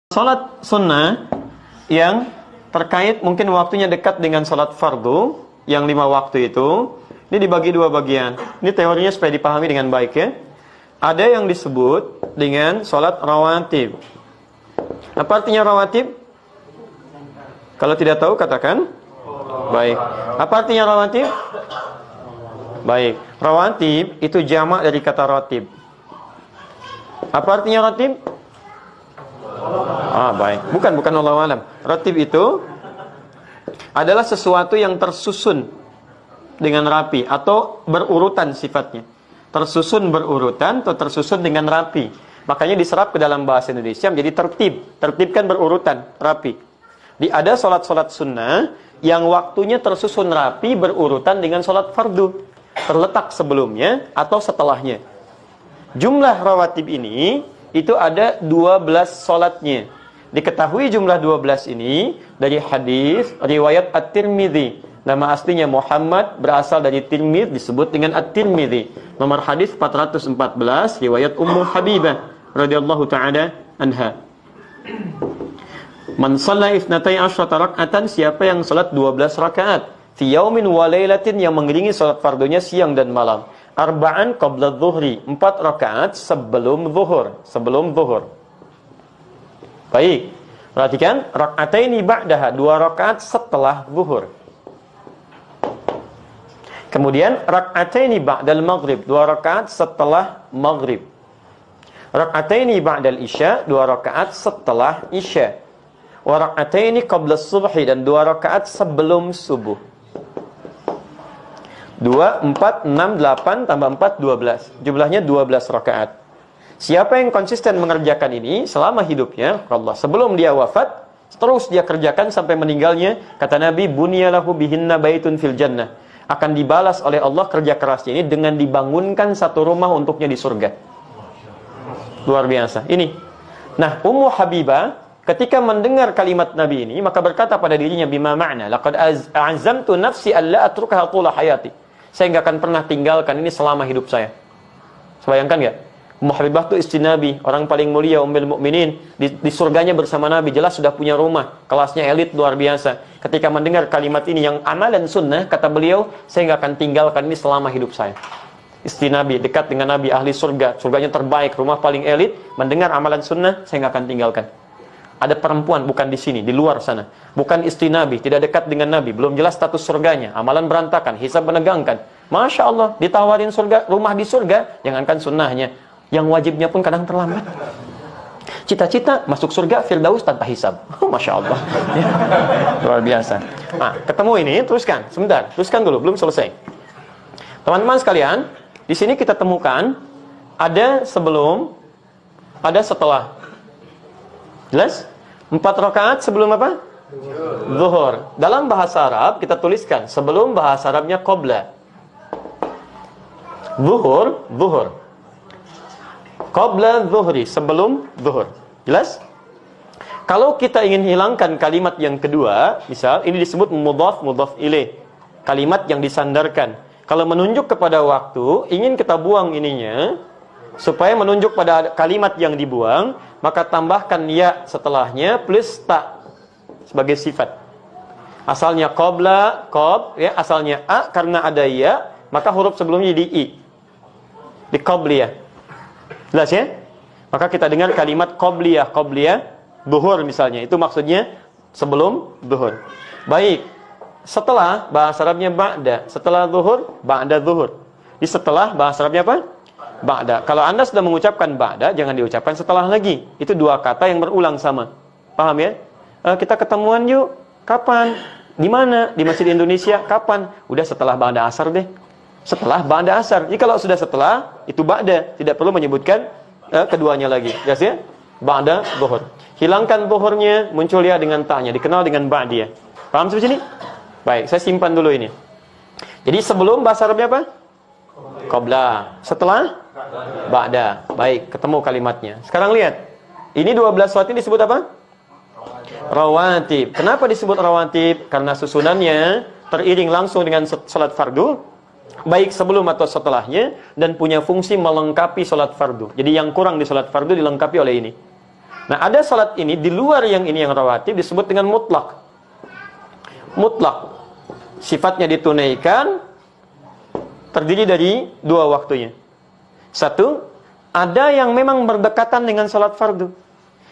Salat sunnah yang terkait mungkin waktunya dekat dengan salat fardu yang 5 waktu itu, ini dibagi 2 bagian. Ini teorinya supaya dipahami dengan baik ya. Ada yang disebut dengan salat rawatib. Apa artinya rawatib? Kalau tidak tahu katakan. Baik. Apa artinya rawatib? Baik. Rawatib itu jamak dari kata ratib. Apa artinya ratib? Baik. Bukan Allah alam. Ratib itu adalah sesuatu yang tersusun dengan rapi atau berurutan sifatnya. Tersusun berurutan atau tersusun dengan rapi. Makanya diserap ke dalam bahasa Indonesia menjadi tertib. Tertib kan berurutan, rapi. Ada salat-salat sunnah yang waktunya tersusun rapi berurutan dengan salat fardu. Terletak sebelumnya atau setelahnya. Jumlah rawatib ini itu ada 12 salatnya. Diketahui jumlah 12 ini dari hadis riwayat At-Tirmidzi. Nama aslinya Muhammad, berasal dari Tirmidz, disebut dengan At-Tirmidzi. Nomor hadis 414 riwayat Ummu Habibah radhiyallahu taala anha. Man shalla 12 raka'atan, siapa yang salat 12 rakaat fi yaumin wa lailatin, yang mengiringi salat fardunya siang dan malam. Arba'an qabla dhuhri, 4 rakaat sebelum zuhur. Baik. Perhatikan, raka'ataini ba'daha, 2 rakaat setelah zuhur. Kemudian raka'ataini ba'dal maghrib, 2 rakaat setelah maghrib. Raka'ataini ba'dal isya, 2 rakaat setelah isya. Wa raka'ataini qabla subhi, dan 2 rakaat sebelum subuh. 2, 4, 6, 8, tambah 4, 12. Jumlahnya 12 rakaat. Siapa yang konsisten mengerjakan ini selama hidupnya, Allah, sebelum dia wafat, terus dia kerjakan sampai meninggalnya, kata Nabi, bunyalahu bihinna baitun fil jannah. Akan dibalas oleh Allah kerja kerasnya ini dengan dibangunkan satu rumah untuknya di surga. Luar biasa. Ini. Nah, Ummu Habibah ketika mendengar kalimat Nabi ini, maka berkata pada dirinya, bima ma'na, laqad azamtu nafsi alla atrukaha tula hayati. Saya enggak akan pernah tinggalkan ini selama hidup saya. Bayangkan enggak? Ummu Habibah itu istri Nabi, orang paling mulia, Ummul Mukminin, di surganya bersama Nabi, jelas sudah punya rumah, kelasnya elit luar biasa. Ketika mendengar kalimat ini yang amalan sunnah, kata beliau, saya enggak akan tinggalkan ini selama hidup saya. Istri Nabi, dekat dengan Nabi, ahli surga, surganya terbaik, rumah paling elit, mendengar amalan sunnah, saya enggak akan tinggalkan. Ada perempuan, bukan di sini, di luar sana, bukan istri Nabi, tidak dekat dengan Nabi, belum jelas status surganya, amalan berantakan, hisab menegangkan. Masya Allah, ditawarin surga, rumah di surga, jangankan sunnahnya, yang wajibnya pun kadang terlambat. Cita-cita masuk surga Firdaus tanpa hisab. Masya Allah. Ya. Luar biasa. Nah, ketemu ini, teruskan. Sebentar, teruskan dulu, belum selesai. Teman-teman sekalian, di sini kita temukan ada sebelum, ada setelah. Jelas? 4 rakaat sebelum apa? Zuhur. Dalam bahasa Arab kita tuliskan sebelum, bahasa Arabnya qabla. Zuhur. Qabla zuhri, sebelum zuhur. Jelas? Kalau kita ingin hilangkan kalimat yang kedua, misal ini disebut mudhaf ilaih, kalimat yang disandarkan. Kalau menunjuk kepada waktu, ingin kita buang ininya, supaya menunjuk pada kalimat yang dibuang, maka tambahkan ya setelahnya plus ta sebagai sifat. Asalnya qabla, ya, asalnya a, karena ada ya, maka huruf sebelumnya di i. Di qabliyah. Jelas ya? Maka kita dengar kalimat qabliyah, zuhur misalnya. Itu maksudnya sebelum zuhur. Baik. Setelah, bahasa Arabnya ba'da. Setelah zuhur, ba'da zuhur. Di setelah, bahasa Arabnya apa? Ba'da. Kalau Anda sudah mengucapkan ba'da, jangan diucapkan setelah lagi. Itu 2 kata yang berulang sama. Paham ya? Kita ketemuan yuk. Kapan? Di mana? Di Masjid Indonesia. Kapan? Udah setelah ba'da asar deh. Setelah ba'da asar. Jadi kalau sudah setelah, itu ba'da. Tidak perlu menyebutkan keduanya lagi. Jelas ya? Ba'da zuhur. Hilangkan zuhurnya, muncul ya dengan ta'nya. Dikenal dengan ba'diyah. Paham sampai sini? Baik, saya simpan dulu ini. Jadi sebelum, bahasa Arabnya apa? Qabla. Setelah? Ba'da. Baik, ketemu kalimatnya. Sekarang lihat. Ini 12 salat ini disebut apa? Rawatib. Kenapa disebut rawatib? Karena susunannya teriring langsung dengan salat fardu, baik sebelum atau setelahnya, dan punya fungsi melengkapi salat fardu. Jadi yang kurang di salat fardu dilengkapi oleh ini. Nah, ada salat ini di luar yang ini yang rawatib disebut dengan mutlak. Mutlak. Sifatnya ditunaikan, terdiri dari dua waktunya. Satu, ada yang memang berdekatan dengan salat fardu.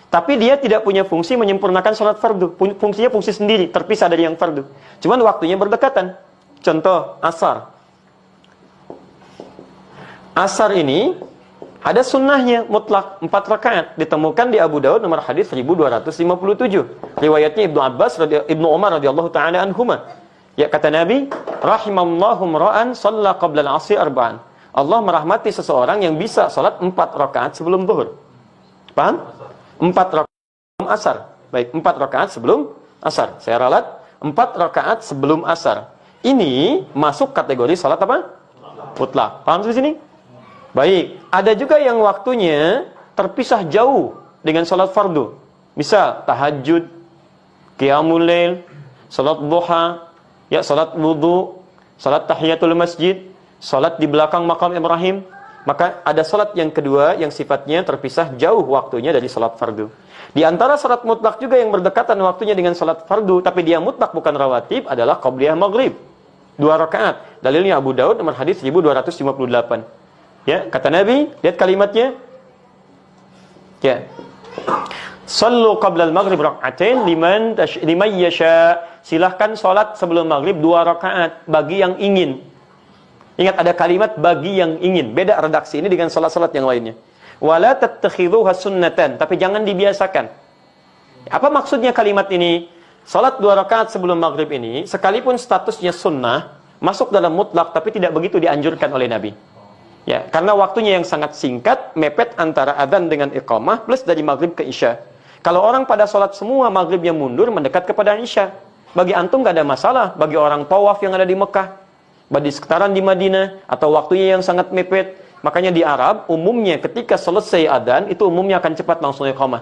Tapi dia tidak punya fungsi menyempurnakan salat fardu. Fungsinya fungsi sendiri, terpisah dari yang fardu. Cuman waktunya berdekatan. Contoh, asar. Asar ini ada sunnahnya mutlak 4 rakaat, ditemukan di Abu Daud nomor hadis 1257. Riwayatnya Ibnu Umar radhiyallahu taala anhuma. Ya, kata Nabi, rahimallahu ra'an shalla qabla al-'asri arba'an. Allah merahmati seseorang yang bisa salat 4 rakaat sebelum zuhur. Paham? 4 rakaat sebelum asar. Baik, 4 rakaat sebelum asar. Saya ralat 4 rakaat sebelum asar. Ini masuk kategori salat apa? Mutlak. Paham di sini? Baik, ada juga yang waktunya terpisah jauh dengan salat fardu. Misal tahajud, qiyamul lail, salat duha, ya salat wudu, salat tahiyatul masjid, salat di belakang makam Ibrahim. Maka ada salat yang kedua yang sifatnya terpisah jauh waktunya dari salat fardu. Di antara salat mutlak juga yang berdekatan waktunya dengan salat fardu tapi dia mutlak bukan rawatib adalah qabliyah maghrib. 2 rakaat. Dalilnya Abu Daud nomor hadis 1258. Ya, kata Nabi, lihat kalimatnya. Ya. Sallu qabla al-maghrib rak'atain liman yasha. Silahkan salat sebelum maghrib 2 rakaat bagi yang ingin. Ingat ada kalimat bagi yang ingin. Beda redaksi ini dengan salat-salat yang lainnya. Wala tattakhidhuha sunnatan, tapi jangan dibiasakan. Apa maksudnya kalimat ini? Salat 2 rakaat sebelum maghrib ini sekalipun statusnya sunnah, masuk dalam mutlak tapi tidak begitu dianjurkan oleh Nabi. Ya, karena waktunya yang sangat singkat, mepet antara adzan dengan iqamah plus dari maghrib ke isya. Kalau orang pada sholat semua maghribnya mundur mendekat kepada isya, bagi antum gak ada masalah. Bagi orang tawaf yang ada di Mekah, bagi sekitaran di Madinah, atau waktunya yang sangat mepet, makanya di Arab umumnya ketika selesai adzan itu umumnya akan cepat langsung iqamah.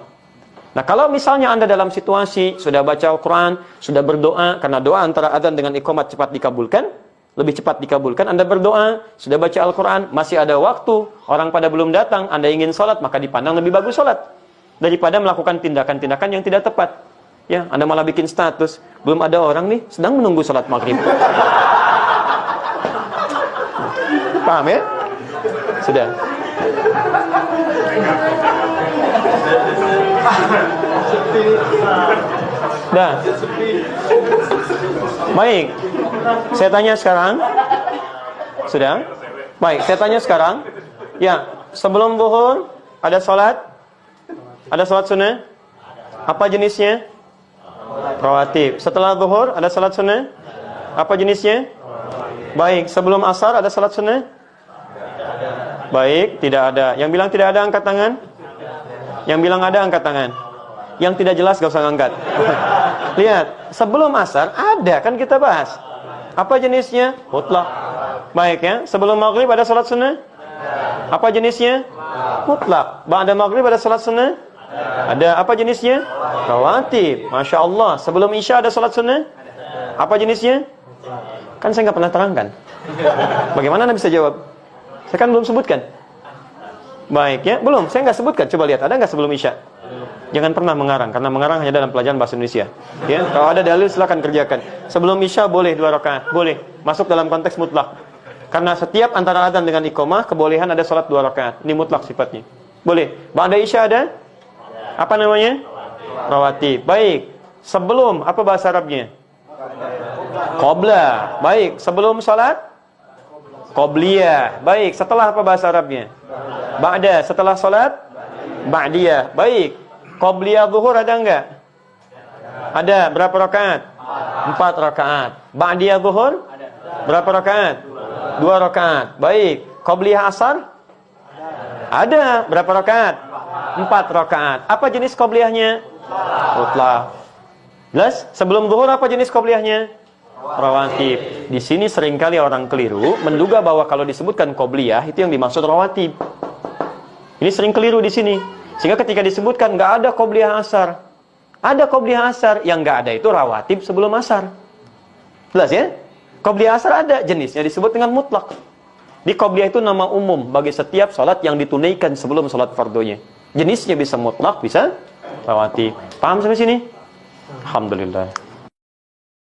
Nah, kalau misalnya Anda dalam situasi sudah baca Al-Quran, sudah berdoa, karena doa antara adzan dengan iqamah cepat dikabulkan, lebih cepat dikabulkan, Anda berdoa, sudah baca Al-Quran, masih ada waktu, orang pada belum datang, Anda ingin sholat, maka dipandang lebih bagus sholat daripada melakukan tindakan-tindakan yang tidak tepat. Ya, Anda malah bikin status, belum ada orang nih, sedang menunggu sholat maghrib. Paham ya? Sudah. Dah. Baik. Saya tanya sekarang. Sudah? Baik, saya tanya sekarang. Ya, sebelum zuhur ada salat? Ada salat sunnah? Apa jenisnya? Rawatib. Setelah zuhur ada salat sunnah? Apa jenisnya? Baik, sebelum asar ada salat sunnah? Baik, tidak ada. Yang bilang tidak ada angkat tangan? Yang bilang ada angkat tangan? Yang tidak jelas gak usah angkat. Lihat, sebelum asar ada, kan kita bahas. Apa jenisnya? Mutlak. Baik ya, sebelum maghrib ada salat sunnah? Apa jenisnya? Mutlak. Ba'da maghrib ada salat sunnah? Ada. Apa jenisnya? Rawatib. Masya Allah. Sebelum isya ada salat sunnah? Apa jenisnya? Kan saya nggak pernah terangkan. Bagaimana Anda bisa jawab? Saya kan belum sebutkan. Baik ya, belum. Saya nggak sebutkan. Coba lihat, ada nggak sebelum isya? Jangan pernah mengarang, karena mengarang hanya dalam pelajaran bahasa Indonesia. Ya, kalau ada dalil silakan kerjakan. Sebelum isya boleh 2 rakaat, boleh. Masuk dalam konteks mutlak. Karena setiap antara adzan dengan iqamah kebolehan ada salat 2 rakaat. Ini mutlak sifatnya. Boleh. Ba'da isya ada? Apa namanya? Rawatib. Baik. Sebelum apa bahasa Arabnya? Qabla. Baik. Sebelum salat? Qabliyah. Baik. Setelah apa bahasa Arabnya? Ba'da. Setelah salat? Ba'diyah. Baik. Qabliyah zuhur ada enggak? Ada. Berapa rakaat? 4 rakaat. Ba'diyah zuhur? Berapa rakaat? 2 rakaat. Baik. Qabliyah asar? Ada. Berapa rakaat? 4 rakaat. Apa jenis qabliyahnya? Mutlak. Jelas? Sebelum zuhur apa jenis qabliyahnya? Rawatib. Di sini seringkali orang keliru menduga bahwa kalau disebutkan qabliyah itu yang dimaksud rawatib. Ini sering keliru di sini. Sehingga ketika disebutkan nggak ada qabliyah asar. Ada qabliyah asar, yang nggak ada itu rawatib sebelum asar. Jelas ya? Qabliyah asar ada, jenisnya disebut dengan mutlak. Di qabliyah itu nama umum bagi setiap salat yang ditunaikan sebelum salat fardunya. Jenisnya bisa mutlak, bisa lewati. Paham sampai sini? Alhamdulillah.